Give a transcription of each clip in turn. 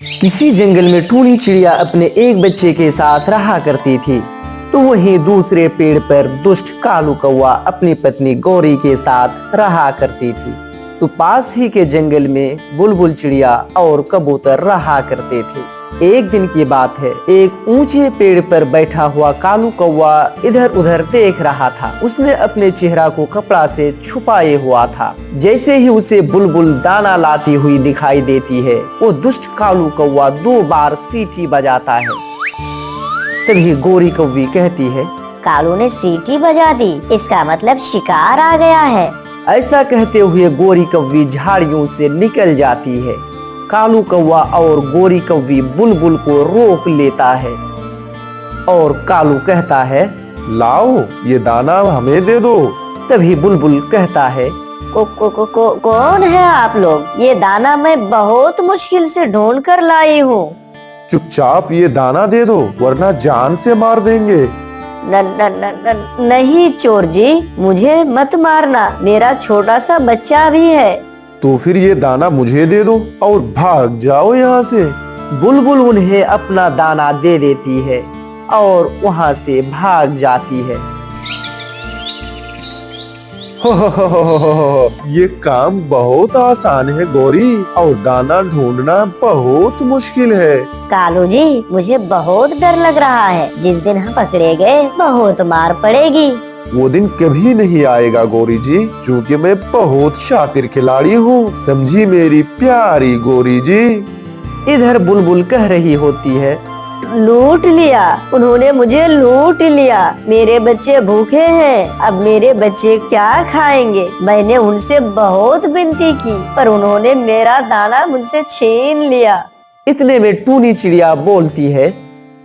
किसी जंगल में टूनी चिड़िया अपने एक बच्चे के साथ रहा करती थी। तो वहीं दूसरे पेड़ पर दुष्ट कालू कौवा अपनी पत्नी गौरी के साथ रहा करती थी। तो पास ही के जंगल में बुलबुल चिड़िया और कबूतर रहा करते थे। एक दिन की बात है, एक ऊंचे पेड़ पर बैठा हुआ कालू कौवा इधर उधर देख रहा था। उसने अपने चेहरा को कपड़ा से छुपाए हुआ था। जैसे ही उसे बुलबुल दाना लाती हुई दिखाई देती है, वो दुष्ट कालू कौवा 2 बार सीटी बजाता है। तभी गौरी कौवी कहती है, कालू ने सीटी बजा दी, इसका मतलब शिकार आ गया है। ऐसा कहते हुए गौरी कौवी झाड़ियों से निकल जाती है। कालू कौवा और गौरी कौवी बुलबुल को रोक लेता है और कालू कहता है, लाओ ये दाना हमें दे दो। तभी बुलबुल कहता है, कौन है आप लोग? ये दाना मैं बहुत मुश्किल से ढूंढ कर लाई हूँ। चुपचाप ये दाना दे दो वरना जान से मार देंगे। नहीं चोर जी, मुझे मत मारना, मेरा छोटा सा बच्चा भी है। तो फिर ये दाना मुझे दे दो और भाग जाओ यहाँ से। बुलबुल उन्हें अपना दाना दे देती है और वहाँ से भाग जाती है। ये काम बहुत आसान है गौरी, और दाना ढूंढना बहुत मुश्किल है। कालू जी, मुझे बहुत डर लग रहा है। जिस दिन हम पकड़े गए बहुत मार पड़ेगी। वो दिन कभी नहीं आएगा गौरी जी, क्योंकि मैं बहुत शातिर खिलाड़ी हूँ, समझी मेरी प्यारी गौरी जी। इधर बुलबुल कह रही होती है, लूट लिया, उन्होंने मुझे लूट लिया। मेरे बच्चे भूखे हैं, अब मेरे बच्चे क्या खाएंगे? मैंने उनसे बहुत विनती की, पर उन्होंने मेरा दाना मुझसे छीन लिया। इतने में टूनी चिड़िया बोलती है,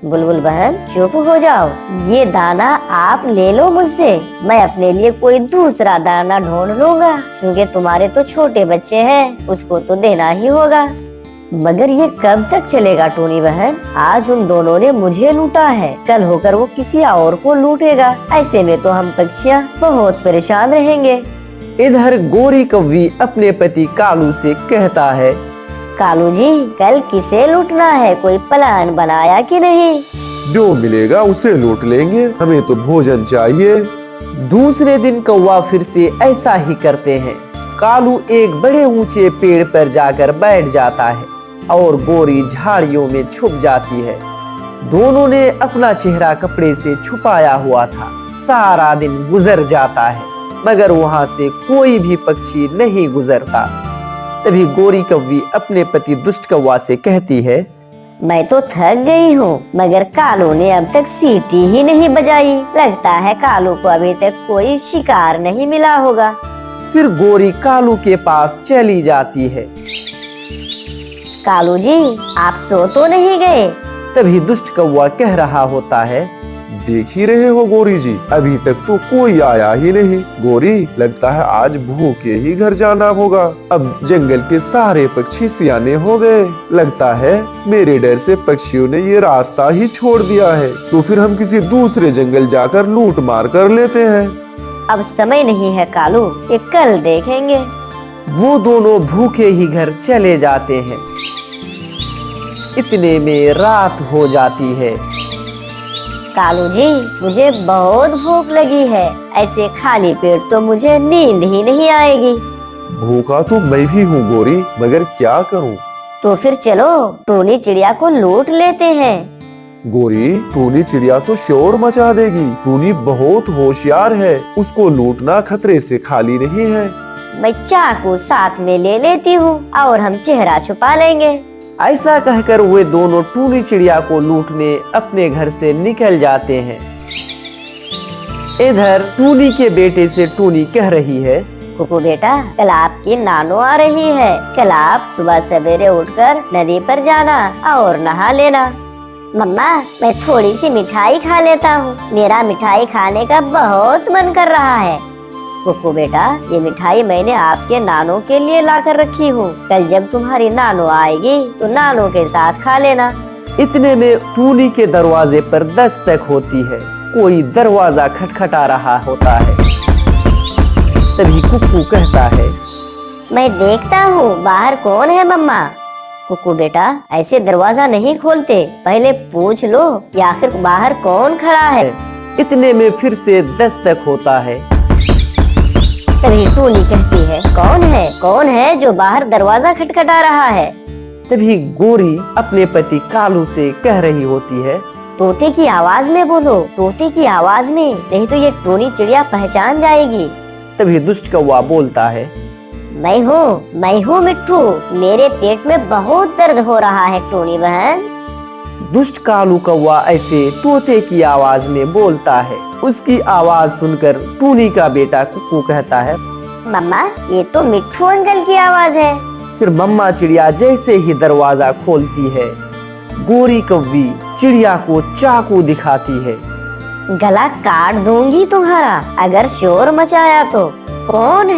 बुलबुल बहन चुप हो जाओ, ये दाना आप ले लो मुझसे, मैं अपने लिए कोई दूसरा दाना ढूंढ लूंगा, क्योंकि तुम्हारे तो छोटे बच्चे हैं, उसको तो देना ही होगा। मगर ये कब तक चलेगा टूनी बहन? आज उन दोनों ने मुझे लूटा है, कल होकर वो किसी और को लूटेगा। ऐसे में तो हम पक्षियाँ बहुत परेशान रहेंगे। इधर गौरी कौवी अपने पति कालू से कहता है, कालू जी, कल किसे लूटना है, कोई प्लान बनाया कि नहीं? जो मिलेगा उसे लूट लेंगे, हमें तो भोजन चाहिए। दूसरे दिन कौवा फिर से ऐसा ही करते हैं। कालू एक बड़े ऊंचे पेड़ पर जाकर बैठ जाता है और गौरी झाड़ियों में छुप जाती है। दोनों ने अपना चेहरा कपड़े से छुपाया हुआ था। सारा दिन गुजर जाता है, मगर वहां से कोई भी पक्षी नहीं गुजरता। तभी गौरी कौवी अपने पति दुष्ट कौवा से कहती है, मैं तो थक गई हूँ, मगर कालू ने अब तक सीटी ही नहीं बजाई। लगता है कालू को अभी तक कोई शिकार नहीं मिला होगा। फिर गौरी कालू के पास चली जाती है। कालू जी, आप सो तो नहीं गए? तभी दुष्ट कौवा कह रहा होता है, देख ही रहे हो गौरी जी, अभी तक तो कोई आया ही नहीं। गौरी, लगता है आज भूखे ही घर जाना होगा। अब जंगल के सारे पक्षी सियाने हो गए, लगता है मेरे डर से पक्षियों ने ये रास्ता ही छोड़ दिया है। तो फिर हम किसी दूसरे जंगल जाकर लूट मार कर लेते हैं। अब समय नहीं है कालू, ये कल देखेंगे। वो दोनों भूखे ही घर चले जाते हैं। इतने में रात हो जाती है। कालू जी, मुझे बहुत भूख लगी है, ऐसे खाली पेट तो मुझे नींद ही नहीं आएगी। भूखा तो मैं भी हूँ गौरी, मगर क्या करूँ? तो फिर चलो टूनी चिड़िया को लूट लेते हैं। गौरी, टूनी चिड़िया तो शोर मचा देगी। टूनी बहुत होशियार है, उसको लूटना खतरे से खाली नहीं है। मैं चाकू साथ में ले लेती हूँ और हम चेहरा छुपा लेंगे। ऐसा कहकर वे दोनों टूनी चिड़िया को लूटने अपने घर से निकल जाते हैं। इधर टूनी के बेटे से टूनी कह रही है, कुकू बेटा, कल आपकी नानो आ रही है, कल आप सुबह सवेरे उठकर नदी पर जाना और नहा लेना। मम्मा, मैं थोड़ी सी मिठाई खा लेता हूँ, मेरा मिठाई खाने का बहुत मन कर रहा है। कुकू बेटा, ये मिठाई मैंने आपके नानो के लिए लाकर रखी हूँ, कल जब तुम्हारी नानो आएगी तो नानो के साथ खा लेना। इतने में टूनी के दरवाजे पर दस्तक होती है। कोई दरवाजा खटखटा रहा होता है। तभी कुकू कहता है, मैं देखता हूँ बाहर कौन है मम्मा। कुकू बेटा, ऐसे दरवाजा नहीं खोलते, पहले पूछ लो कि आखिर बाहर कौन खड़ा है। इतने में फिर से दस्तक होता है। तभी टूनी कहती है, कौन है जो बाहर दरवाजा खटखटा रहा है। तभी गोरी अपने पति कालू से कह रही होती है, तोते की आवाज में बोलो, तोते की आवाज में, नहीं तो ये टूनी चिड़िया पहचान जाएगी। तभी दुष्ट कौवा बोलता है, मैं हूँ मिट्ठू, मेरे पेट में बहुत दर्द हो रहा है टूनी बहन। दुष्ट कालू कौवा ऐसे तोते की आवाज में बोलता है। उसकी आवाज सुनकर टूनी का बेटा कुकू कहता है, मम्मा, ये तो मिट्ठू अंकल की आवाज है। फिर मम्मा चिड़िया जैसे ही दरवाजा खोलती है, गोरी कौवी चिड़िया को चाकू दिखाती है। गला काट दूंगी तुम्हारा अगर शोर मचाया तो। कौन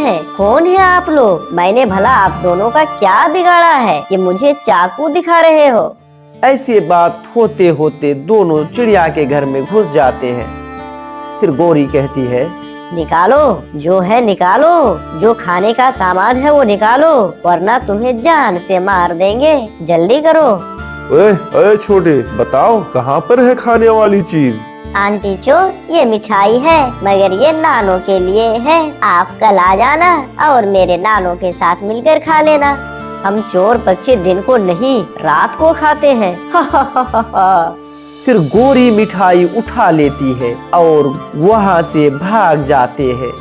है आप लोग? मैंने भला आप दोनों का क्या बिगाड़ा है कि मुझे चाकू दिखा रहे हो? ऐसी बात होते होते दोनों चिड़िया के घर में घुस जाते हैं। फिर गोरी कहती है, निकालो जो है निकालो, जो खाने का सामान है वो निकालो, वरना तुम्हें जान से मार देंगे, जल्दी करो। ओए छोटे, बताओ कहाँ पर है खाने वाली चीज? आंटी चोर, ये मिठाई है, मगर ये नानों के लिए है। आप कल आ जाना और मेरे नानों के साथ मिलकर खा लेना। हम चोर पक्षी दिन को नहीं, रात को खाते हैं। फिर गोरी मिठाई उठा लेती है और वहाँ से भाग जाते हैं।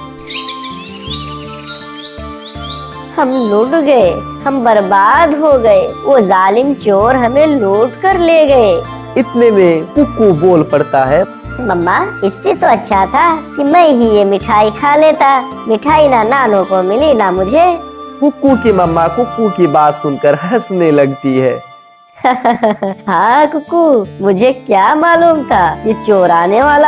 हम लूट गए, हम बर्बाद हो गए, वो जालिम चोर हमें लूट कर ले गए। इतने में कुक्कू बोल पड़ता है, मम्मा, इससे तो अच्छा था कि मैं ही ये मिठाई खा लेता। मिठाई ना नानों को मिली ना मुझे। कुक्कू की मम्मा कुक्कू की बात सुनकर हंसने लगती है। हाँ कुकू, मुझे क्या मालूम था ये चोर आने वाला